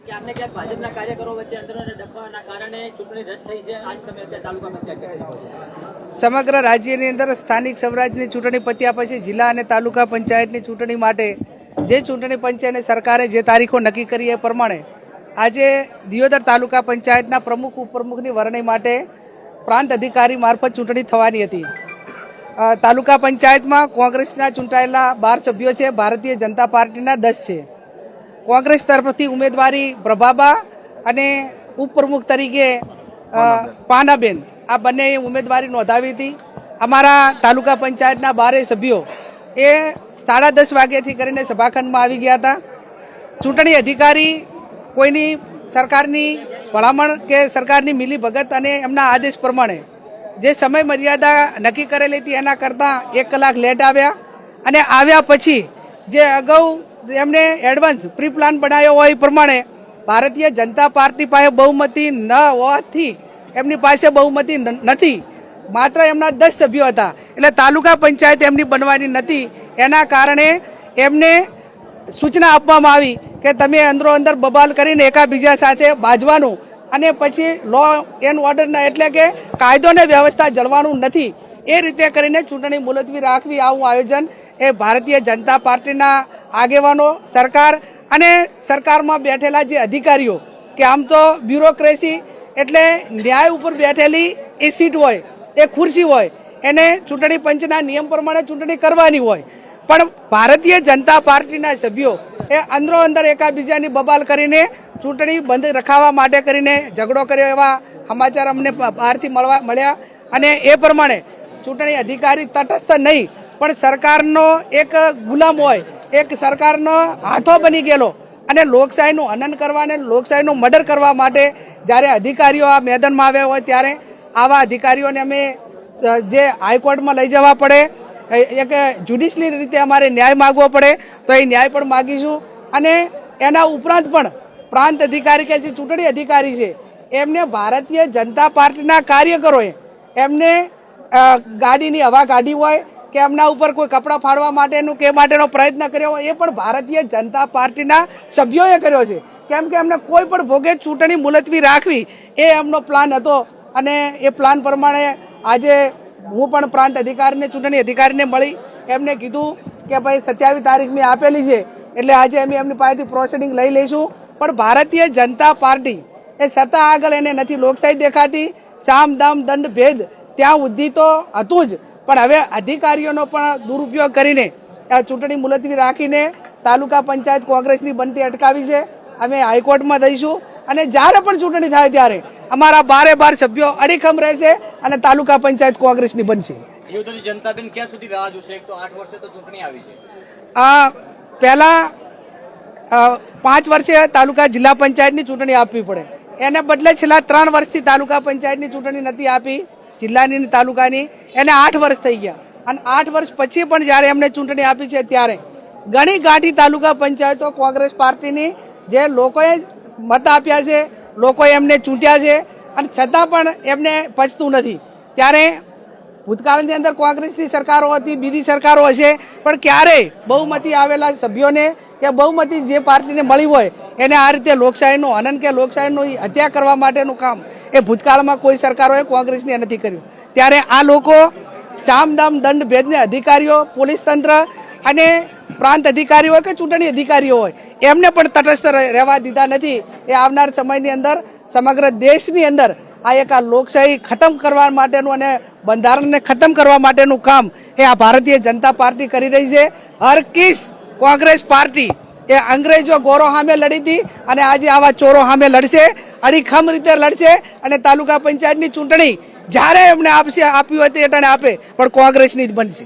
ક્યાંને ક્યાંક ભાજપના કાર્યકરો વચ્ચે અંદરોને ડખવાના કારણે ચૂંટણી રદ થઈ છે. આજ તમે અત્યારે તાલુકા પંચાયત સમગ્ર રાજ્યની અંદર સ્થાનિક સ્વરાજની ચૂંટણી પત્યા પછી જિલ્લા અને તાલુકા પંચાયતની ચૂંટણી માટે જે ચૂંટણી પંચ અને સરકારે જે તારીખો નક્કી કરી એ પ્રમાણે આજે દિયોદર તાલુકા પંચાયતના પ્રમુખ ઉપપ્રમુખની વરણી માટે પ્રાંત અધિકારી મારફત ચૂંટણી થવાની હતી. તાલુકા પંચાયતમાં કોંગ્રેસના ચૂંટાયેલા 12 સભ્યો છે, ભારતીય જનતા પાર્ટીના 10 છે. કોંગ્રેસ તરફથી ઉમેદવારી પ્રભાબા અને ઉપપ્રમુખ તરીકે પાનાબેન આ બંને ઉમેદવારી નોંધાવી હતી. અમારા તાલુકા પંચાયતના 12 સભ્યો એ 10:30 વાગ્યાથી કરીને સભાખંડમાં આવી ગયા હતા. ચૂંટણી અધિકારી કોઈની સરકારની ભલામણ કે સરકારની મિલીભગત અને એમના આદેશ પ્રમાણે જે સમય મર્યાદા નક્કી કરેલી હતી એના કરતાં 1 કલાક લેટ આવ્યા અને આવ્યા પછી જે અગાઉ એમને એડવાન્સ પ્રી પ્લાન બનાવ્યો હોય એ પ્રમાણે ભારતીય જનતા પાર્ટી પાસે બહુમતી ન હોવાથી એમની પાસે બહુમતી નથી, માત્ર એમના 10 સભ્યો હતા એટલે તાલુકા પંચાયત એમની બનવાની નથી. એના કારણે એમને સૂચના આપવામાં આવી કે તમે અંદરો અંદર બબાલ કરીને એકાબીજા સાથે બાજવાનું અને પછી લો એન્ડ ઓર્ડરના એટલે કે કાયદો અને વ્યવસ્થા જળવાનું નથી. એ રીતે કરીને ચૂંટણી મુલતવી રાખવી આવું આયોજન એ ભારતીય જનતા પાર્ટીના આગેવાનો, સરકાર અને સરકારમાં બેઠેલા જે અધિકારીઓ કે આમ તો બ્યુરોક્રેસી એટલે ન્યાય ઉપર બેઠેલી એ સીટ હોય, એ ખુરશી હોય, એને ચૂંટણી પંચના નિયમ પ્રમાણે ચૂંટણી કરવાની હોય, પણ ભારતીય જનતા પાર્ટીના સભ્યો એ અંદરો અંદર એકાબીજાની બબાલ કરીને ચૂંટણી બંધ રખાવવા માટે કરીને ઝઘડો કર્યો એવા સમાચાર અમને બહારથી મળ્યા અને એ પ્રમાણે ચૂંટણી અધિકારી તટસ્થ નહીં પણ સરકારનો એક ગુલામ હોય, એક સરકારનો હાથો બની ગયેલો અને લોકશાહીનું હનન કરવા અને લોકશાહીનું મર્ડર કરવા માટે જ્યારે અધિકારીઓ આ મેદાનમાં આવ્યા હોય ત્યારે આવા અધિકારીઓને અમે જે હાઈકોર્ટમાં લઈ જવા પડે, એક જ્યુડિશિયલ રીતે અમારે ન્યાય માગવો પડે તો એ ન્યાય પણ માગીશું. અને એના ઉપરાંત પણ પ્રાંત અધિકારી કે જે ચૂંટણી અધિકારી છે એમને ભારતીય જનતા પાર્ટીના કાર્યકરોએ એમને ગાડીની હવા કાઢી હોય કે એમના ઉપર કોઈ કપડાં ફાડવા માટેનું કે માટેનો પ્રયત્ન કર્યો હોય એ પણ ભારતીય જનતા પાર્ટીના સભ્યોએ કર્યો છે. કેમ કે એમને કોઈ પણ ભોગે ચૂંટણી મુલતવી રાખવી એ એમનો પ્લાન હતો અને એ પ્લાન પ્રમાણે આજે હું પણ પ્રાંત અધિકારીને ચૂંટણી અધિકારીને મળી એમને કીધું કે ભાઈ 27 તારીખ મેં આપેલી છે એટલે આજે અમે એમની પાસેથી પ્રોસિડિંગ લઈ લઈશું. પણ ભારતીય જનતા પાર્ટી એ સત્તા આગળ એને નથી લોકશાહી દેખાતી, સામ દામ દંડ ભેદ ત્યાં સુધી તો હતું જ, પણ હવે અધિકારીઓનો પણ દુરુપયોગ કરીને ચૂંટણી મુલતવી રાખીને તાલુકા પંચાયત કોંગ્રેસની બનતી અટકાવી છે. અમે હાઈકોર્ટમાં દઈશું અને જ્યારે પણ ચૂંટણી થાય ત્યારે અમારા 12 સભ્યો અડીખમ રહેશે અને તાલુકા પંચાયત કોંગ્રેસની બનશે. જનતાબેન ક્યાં સુધી રાહ જોશે? 8 વર્ષે તો ચૂંટણી આવી છે. પહેલા 5 વર્ષે તાલુકા જિલ્લા પંચાયતની ચૂંટણી આપવી પડે, એને બદલે છેલ્લા 3 વર્ષથી તાલુકા પંચાયતની ચૂંટણી નથી આપી, જિલ્લાની તાલુકાની, એને 8 વર્ષ થઈ ગયા અને 8 વર્ષ પછી પણ જ્યારે એમને ચૂંટણી આપી છે ત્યારે ઘણી ગાંઠી તાલુકા પંચાયતો કોંગ્રેસ પાર્ટીની જે લોકોએ મત આપ્યા છે, લોકોએ એમને ચૂંટ્યા છે અને છતાં પણ એમને પચતું નથી. ત્યારે ભૂતકાળની અંદર કોંગ્રેસની સરકારો હતી, બીજી સરકારો હશે, પણ ક્યારેય બહુમતી આવેલા સભ્યોને કે બહુમતી જે પાર્ટીને મળી હોય એને આ રીતે લોકશાહીનું હનન કે લોકશાહીનું હત્યા કરવા માટેનું કામ એ ભૂતકાળમાં કોઈ સરકારોએ કોંગ્રેસને નથી કર્યું. ત્યારે આ લોકો સામ દામ દંડ ભેદને અધિકારીઓ, પોલીસ તંત્ર અને પ્રાંત અધિકારીઓ હોય કે ચૂંટણી અધિકારીઓ હોય એમને પણ તટસ્થ રહેવા દીધા નથી. એ આવનાર સમયની અંદર સમગ્ર દેશની અંદર આ એક આ લોકશાહી ખતમ કરવા માટેનું અને બંધારણને ખતમ કરવા માટેનું કામ એ આ ભારતીય જનતા પાર્ટી કરી રહી છે. હરકીસ કોંગ્રેસ પાર્ટી એ અંગ્રેજો ગોરો સામે લડી હતી અને આજે આવા ચોરો સામે લડશે, અડીખમ રીતે લડશે અને તાલુકા પંચાયતની ચૂંટણી જ્યારે એમને આપ્યું હોય તે એટાણે આપે પણ કોંગ્રેસની જ બનશે.